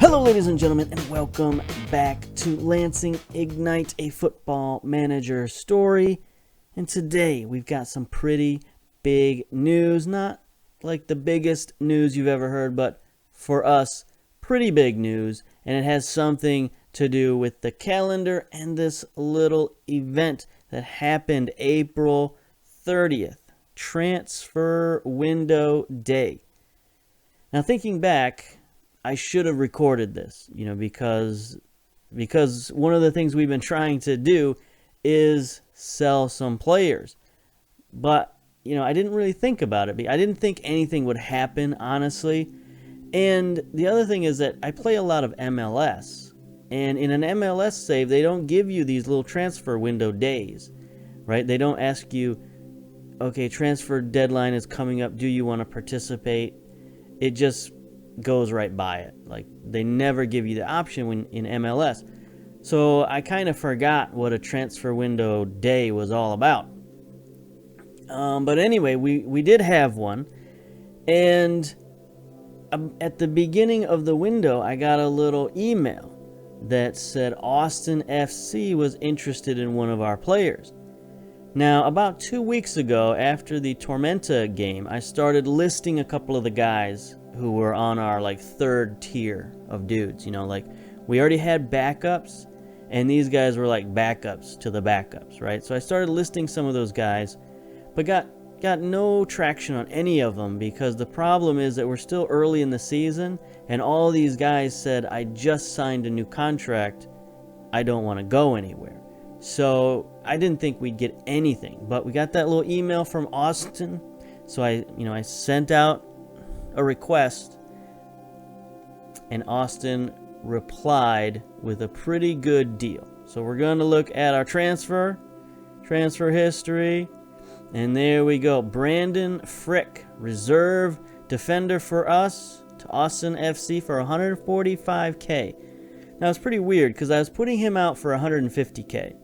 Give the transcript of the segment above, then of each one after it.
Hello, ladies and gentlemen, and welcome back to Lansing Ignite, a football manager story. And today we've got some pretty big news. Not like the biggest news you've ever heard, but for us, pretty big news. And it has something to do with the calendar and this little event that happened April 30th, Transfer Window Day. Now, thinking back, I should have recorded this, because one of the things we've been trying to do is sell some players. But, I didn't really think about it. I didn't think anything would happen, honestly. And the other thing is that I play a lot of MLS. And in an MLS save, they don't give you these little transfer window days, right? They don't ask you, okay, transfer deadline is coming up. Do you want to participate? It just goes right by it. Like, they never give you the option when in MLS. So I kind of forgot what a transfer window day was all about. But anyway, we did have one, and at the beginning of the window, I got a little email that said Austin FC was interested in one of our players. Now, about 2 weeks ago, after the Tormenta game, I started listing a couple of the guys who were on our third tier of dudes. We already had backups, and these guys were like backups to the backups, right? So I started listing some of those guys, but got no traction on any of them, because the problem is that we're still early in the season, and all these guys said, I just signed a new contract, I don't want to go anywhere. So I didn't think we'd get anything, but we got that little email from Austin. So I sent out a request, and Austin replied with a pretty good deal. So we're going to look at our transfer history, and there we go. Brandon Frick, reserve defender for us, to Austin FC for $145K. Now, it's pretty weird because I was putting him out for $150K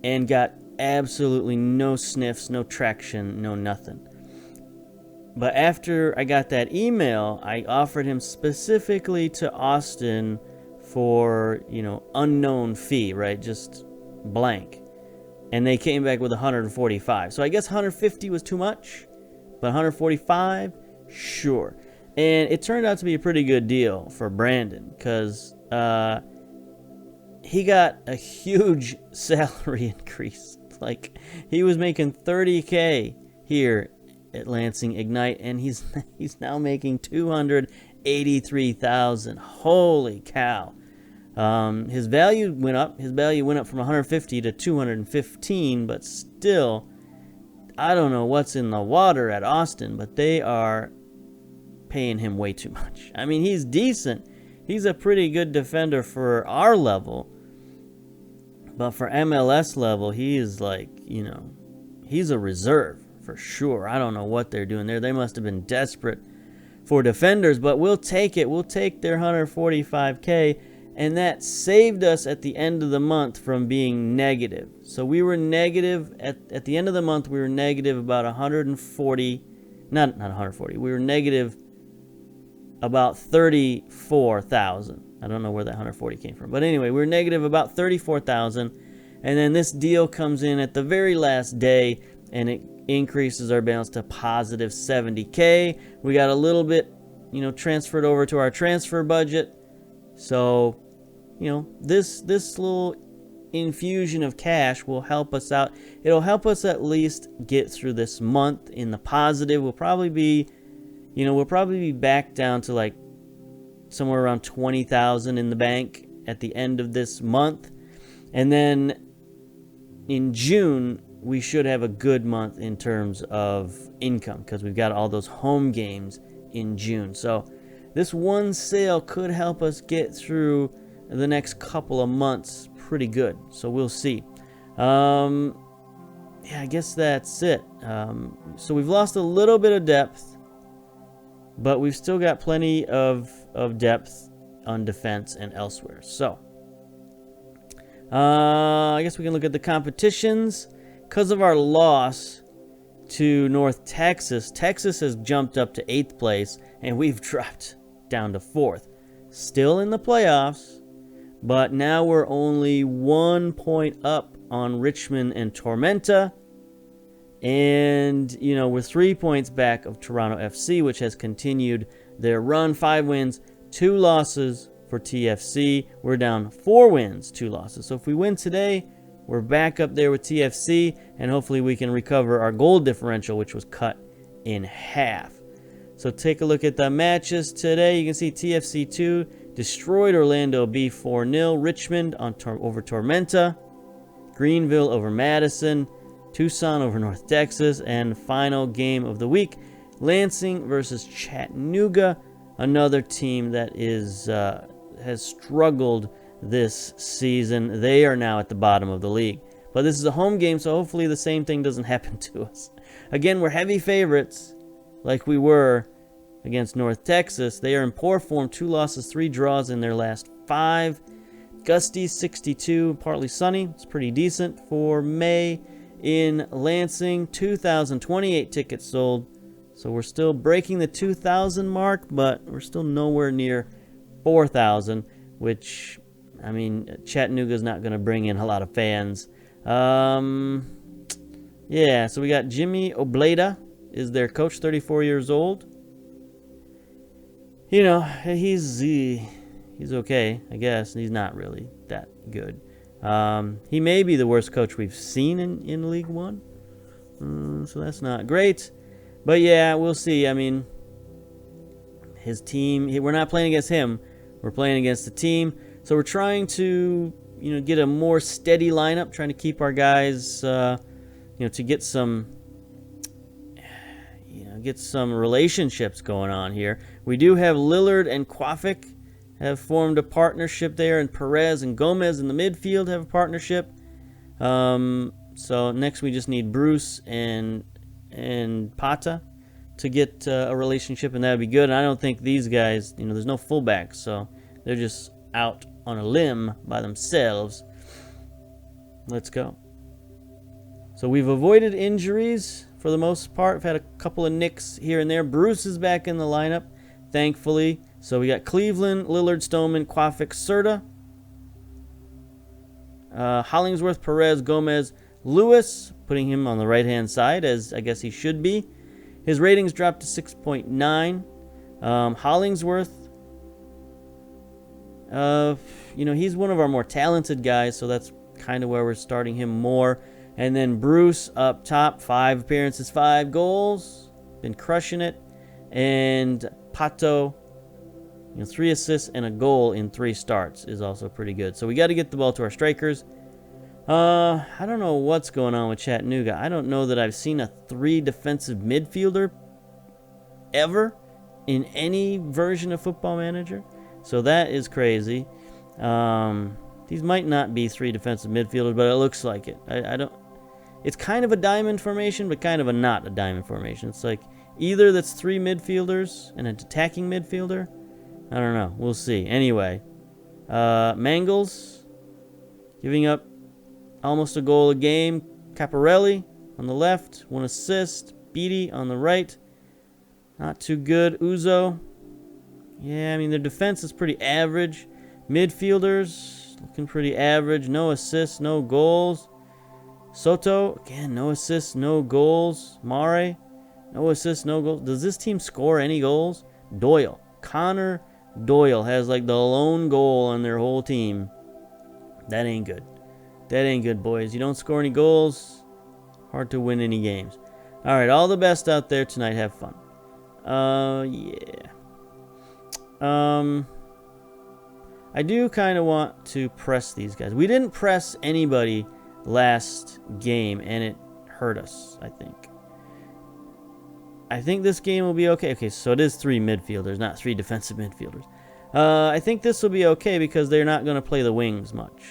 and got absolutely no sniffs, no traction, no nothing. But after I got that email, I offered him specifically to Austin for, unknown fee, right? Just blank. And they came back with 145. So I guess 150 was too much, but 145, sure. And it turned out to be a pretty good deal for Brandon, because he got a huge salary increase. He was making $30K here at Lansing Ignite, and he's now making $283,000. Holy cow. His value went up. His value went up from 150 to 215, but still, I don't know what's in the water at Austin, but they are paying him way too much. I mean, he's decent. He's a pretty good defender for our level, but for MLS level, he is he's a reserve for sure. I don't know what they're doing there. They must have been desperate for defenders, but we'll take it. We'll take their 145K, and that saved us at the end of the month from being negative. So we were negative at the end of the month. We were negative about 140, not 140. We were negative about 34,000. I don't know where that 140 came from, but anyway, we were negative about 34,000, and then this deal comes in at the very last day, and it increases our balance to positive 70K. We got a little bit, transferred over to our transfer budget. So, this little infusion of cash will help us out. It'll help us at least get through this month in the positive. We'll probably be back down to somewhere around 20,000 in the bank at the end of this month. And then in June, we should have a good month in terms of income, because we've got all those home games in June. So this one sale could help us get through the next couple of months pretty good. So we'll see. I guess that's it. So we've lost a little bit of depth, but we've still got plenty of depth on defense and elsewhere. So I guess we can look at the competitions. Because of our loss to North Texas, Texas has jumped up to 8th place, and we've dropped down to 4th. still in the playoffs, but now we're only 1 point up on Richmond and Tormenta. And, you know, we're 3 points back of Toronto FC, which has continued their run. 5 wins, 2 losses for TFC. We're down 4 wins, 2 losses. So if we win today, we're back up there with TFC, and hopefully we can recover our goal differential, which was cut in half. So take a look at the matches today. You can see TFC 2 destroyed Orlando B 4-0. Richmond over Tormenta. Greenville over Madison. Tucson over North Texas. And final game of the week, Lansing versus Chattanooga. Another team that has struggled this season. They are now at the bottom of the league. But this is a home game, so hopefully the same thing doesn't happen to us. Again, we're heavy favorites like we were against North Texas. They are in poor form, 2 losses, 3 draws in their last 5. Gusty 62, partly sunny. It's pretty decent for May in Lansing. 2,028 tickets sold. So we're still breaking the 2,000 mark, but we're still nowhere near 4,000, which, I mean, Chattanooga's not going to bring in a lot of fans. Yeah, so we got Jimmy Obleda is their coach, 34 years old. You know, he's okay, I guess. He's not really that good. He may be the worst coach we've seen in League One. So that's not great. But yeah, we'll see. I mean, his team, we're not playing against him. We're playing against the team. So we're trying to, you know, get a more steady lineup, trying to keep our guys, you know, to get some relationships going on here. We do have Lillard and Quafic have formed a partnership there, and Perez and Gomez in the midfield have a partnership. So next we just need Bruce and Pata to get a relationship, and that would be good. And I don't think these guys, you know, there's no fullbacks, so they're just out on a limb by themselves. Let's go. So we've avoided injuries for the most part. We've had a couple of nicks here and there. Bruce is back in the lineup, thankfully. So we got Cleveland, Lillard, Stoneman, Quafic, Serta, Hollingsworth, Perez, Gomez, Lewis, putting him on the right-hand side, as I guess he should be. His ratings dropped to 6.9. Hollingsworth, you know, he's one of our more talented guys, so that's kind of where we're starting him more. And then Bruce up top, 5 appearances, 5 goals, been crushing it. And Pato, you know, 3 assists and a goal in 3 starts is also pretty good. So we got to get the ball to our strikers. I don't know what's going on with Chattanooga. I don't know that I've seen a 3 defensive midfielder ever in any version of Football Manager. So that is crazy. These might not be 3 defensive midfielders, but it looks like it. I don't. It's kind of a diamond formation, but kind of not a diamond formation. It's like either that's 3 midfielders and an attacking midfielder. I don't know. We'll see. Anyway, Mangles giving up almost a goal a game. Caparelli on the left, 1 assist. Beatty on the right, not too good. Uzo, yeah, I mean, their defense is pretty average. Midfielders looking pretty average. No assists, no goals. Soto, again, no assists, no goals. Mare, no assists, no goals. Does this team score any goals? Doyle, Connor Doyle has like the lone goal on their whole team. That ain't good. That ain't good, boys. You don't score any goals, hard to win any games. All right, all the best out there tonight. Have fun. Yeah. I do kind of want to press these guys. We didn't press anybody last game, and it hurt us, I think. I think this game will be okay. Okay, so it is 3 midfielders, not 3 defensive midfielders. I think this will be okay because they're not going to play the wings much.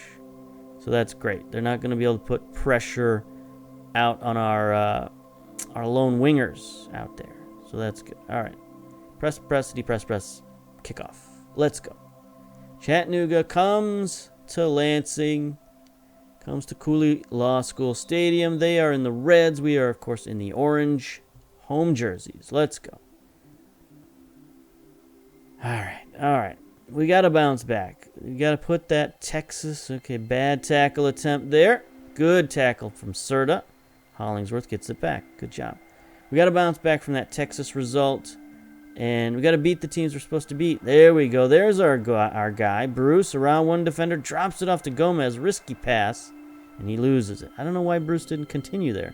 So that's great. They're not going to be able to put pressure out on our lone wingers out there. So that's good. All right. Press, kickoff. Let's go. Chattanooga comes to Lansing. Comes to Cooley Law School Stadium. They are in the reds. We are, of course, in the orange home jerseys. Let's go. All right. we got to bounce back. We got to put that Texas. Okay, bad tackle attempt there. Good tackle from Serta. Hollingsworth gets it back. Good job. We got to bounce back from that Texas result. And we got to beat the teams we're supposed to beat. There we go. There's our guy. Bruce, around one defender, drops it off to Gomez. Risky pass. And he loses it. I don't know why Bruce didn't continue there.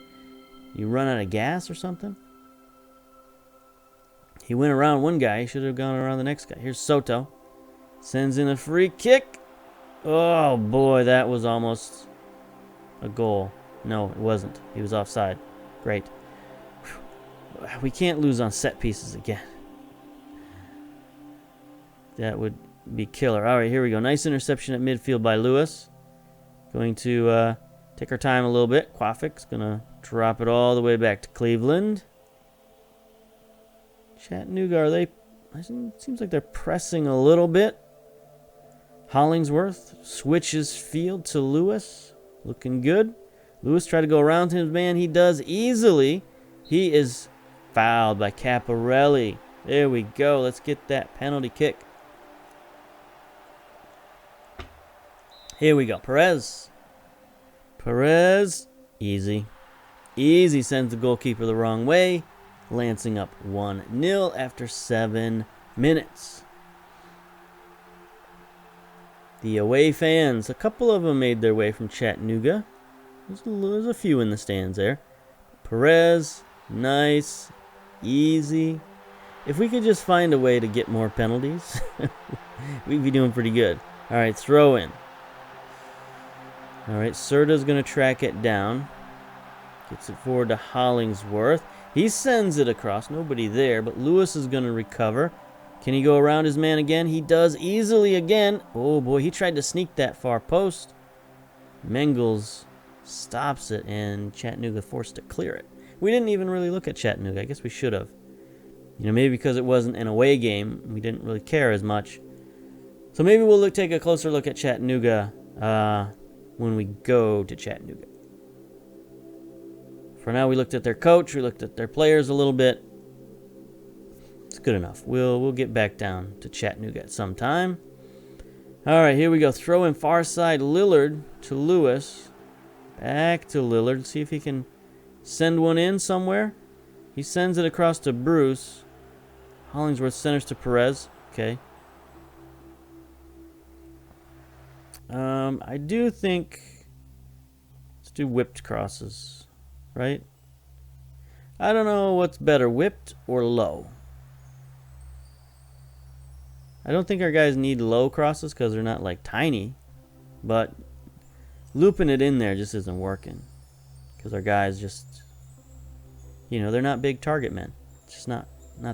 You run out of gas or something? He went around one guy. He should have gone around the next guy. Here's Soto. Sends in a free kick. Oh, boy. That was almost a goal. No, it wasn't. He was offside. Great. Whew. We can't lose on set pieces again. That would be killer. All right, here we go. Nice interception at midfield by Lewis. Going to take our time a little bit. Quafik's going to drop it all the way back to Cleveland. Chattanooga, are they... It seems like they're pressing a little bit. Hollingsworth switches field to Lewis. Looking good. Lewis tried to go around his man. He does easily. He is fouled by Caparelli. There we go. Let's get that penalty kick. Here we go. Perez. Easy. Easy sends the goalkeeper the wrong way. Lansing up 1-0 after 7 minutes. The away fans, a couple of them made their way from Chattanooga. There's a few in the stands there. Perez, nice, easy. If we could just find a way to get more penalties, we'd be doing pretty good. All right, throw in. All right, Serta's going to track it down. Gets it forward to Hollingsworth. He sends it across. Nobody there, but Lewis is going to recover. Can he go around his man again? He does easily again. Oh, boy, he tried to sneak that far post. Mengels stops it, and Chattanooga forced to clear it. We didn't even really look at Chattanooga. I guess we should have. You know, maybe because it wasn't an away game, we didn't really care as much. So maybe we'll take a closer look at Chattanooga when we go to Chattanooga. For now, we looked at their coach. We looked at their players a little bit. It's good enough. We'll get back down to Chattanooga at some time. All right, here we go. Throw in far side Lillard to Lewis. Back to Lillard. See if he can send one in somewhere. He sends it across to Bruce. Hollingsworth centers to Perez. Okay. I do think... Let's do whipped crosses. Right? I don't know what's better, whipped or low. I don't think our guys need low crosses because they're not like tiny. But looping it in there just isn't working. Because our guys just, you know, they're not big target men. It's just not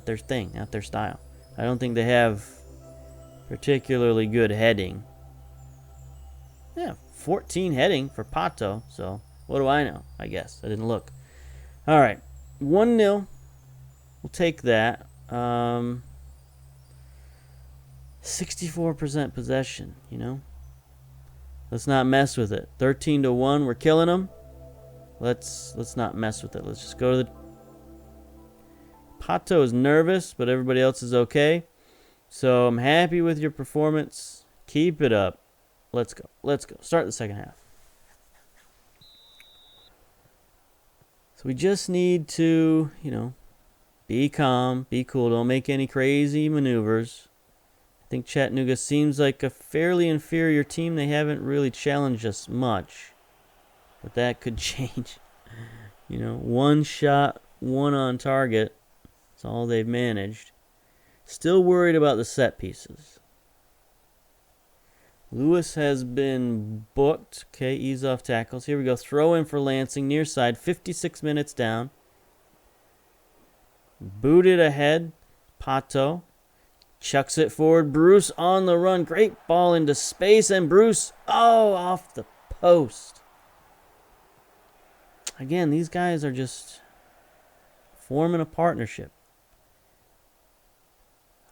their thing, not their style. I don't think they have particularly good heading. Yeah, 14 heading for Pato. So what do I know? I guess. I didn't look. All right. 1-0. We'll take that. 64% possession, you know. Let's not mess with it. 13-1. We're killing them. Let's not mess with it. Let's just go to the... Pato is nervous, but everybody else is okay. So I'm happy with your performance. Keep it up. Let's go. Let's go. Start the second half. So we just need to, you know, be calm, be cool. Don't make any crazy maneuvers. I think Chattanooga seems like a fairly inferior team. They haven't really challenged us much. But that could change. You know, one shot, one on target. That's all they've managed. Still worried about the set pieces. Lewis has been booked. Okay, ease off tackles. Here we go. Throw in for Lansing. Near side. 56 minutes down. Booted ahead. Pato. Chucks it forward. Bruce on the run. Great ball into space. And Bruce, oh, off the post. Again, these guys are just forming a partnership.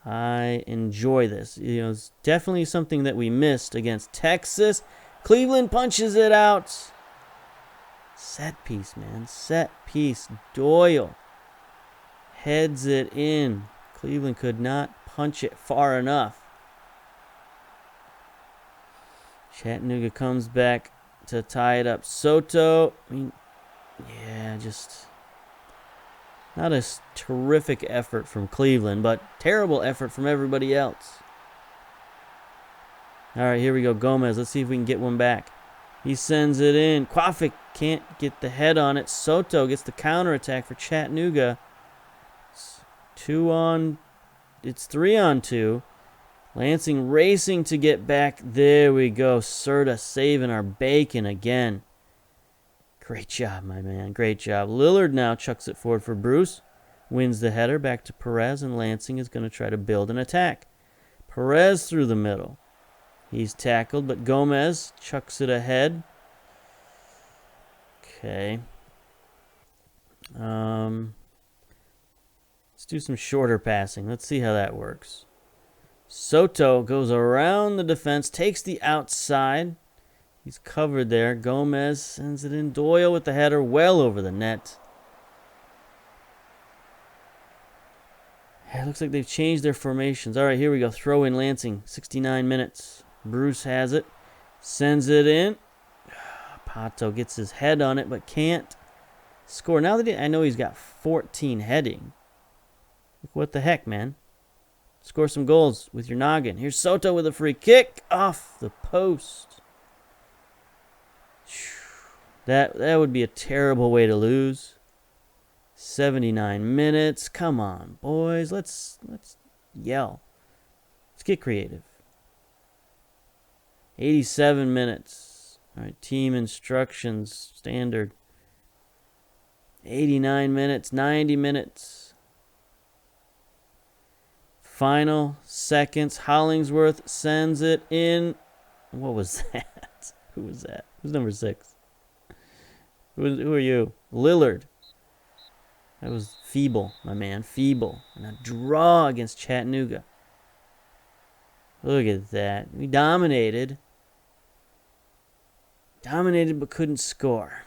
I enjoy this. You know, it's definitely something that we missed against Texas. Cleveland punches it out. Set piece, man. Set piece. Doyle heads it in. Cleveland could not punch it far enough. Chattanooga comes back to tie it up. Soto, I mean, yeah, just not a terrific effort from Cleveland, but terrible effort from everybody else. All right, here we go. Gomez. Let's see if we can get one back. He sends it in. Quafic can't get the head on it. Soto gets the counterattack for Chattanooga. It's 3-on-2. Lansing racing to get back. There we go. Serta saving our bacon again. Great job, my man. Great job. Lillard now chucks it forward for Bruce. Wins the header back to Perez, and Lansing is going to try to build an attack. Perez through the middle. He's tackled, but Gomez chucks it ahead. Okay. Let's do some shorter passing. Let's see how that works. Soto goes around the defense, takes the outside. He's covered there. Gomez sends it in. Doyle with the header well over the net. It looks like they've changed their formations. All right, here we go. Throw in Lansing. 69 minutes. Bruce has it. Sends it in. Pato gets his head on it, but can't score. Now that I know he's got 14 heading. What the heck, man? Score some goals with your noggin. Here's Soto with a free kick off the post. That would be a terrible way to lose. 79 minutes. Come on, boys. Let's yell. Let's get creative. 87 minutes. All right, team instructions, standard. 89 minutes, 90 minutes. Final seconds. Hollingsworth sends it in. What was that? Who was that? Who's number 6? Who are you? Lillard. That was feeble, my man. Feeble. And a draw against Chattanooga. Look at that. We dominated. Dominated but couldn't score.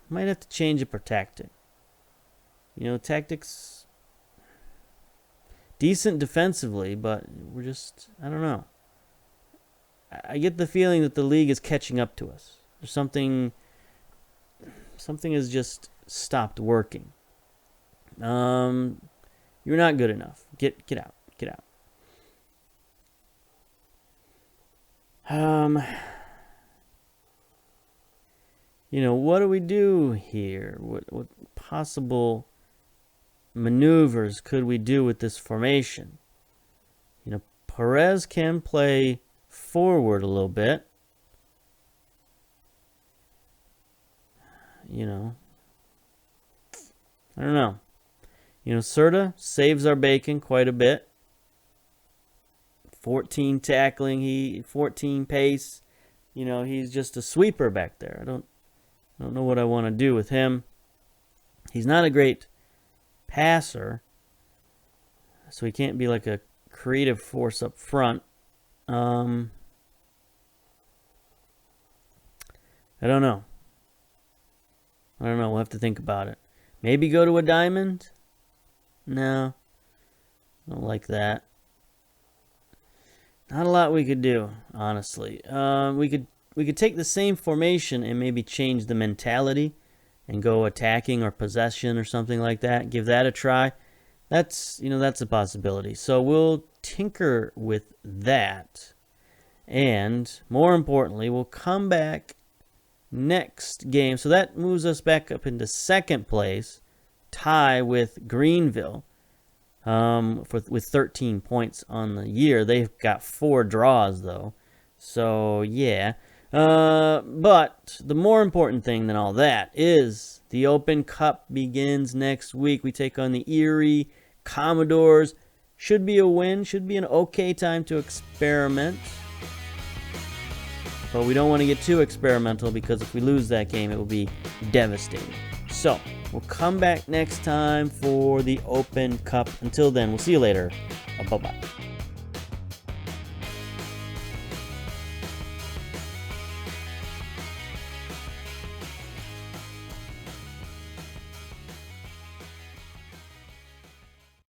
Might have to change up our tactic. You know, tactics... decent defensively, but we're just, I don't know. I get the feeling that the league is catching up to us. There's something has just stopped working. You're not good enough. Get out. Get out. You know, what do we do here? What possible maneuvers could we do with this formation? You know, Perez can play forward a little bit. You know, I don't know. You know, Serta saves our bacon quite a bit. 14 tackling, 14 pace. You know, he's just a sweeper back there. I don't know what I want to do with him. He's not a great passer, so he can't be like a creative force up front. I don't know. We'll have to think about it. Maybe go to a diamond? No. I don't like that. Not a lot we could do, honestly. We could take the same formation and maybe change the mentality and go attacking or possession or something like that. Give that a try. That's a possibility. So we'll tinker with that. And more importantly, we'll come back next game. So that moves us back up into second place, tie with Greenville, with 13 points on the year. They've got 4 draws, though. So, yeah. But the more important thing than all that is the Open Cup begins next week. We take on the Erie Commodores. Should be a win. Should be an okay time to experiment. But we don't want to get too experimental, because if we lose that game, it will be devastating. So, we'll come back next time for the Open Cup. Until then, we'll see you later. Bye-bye.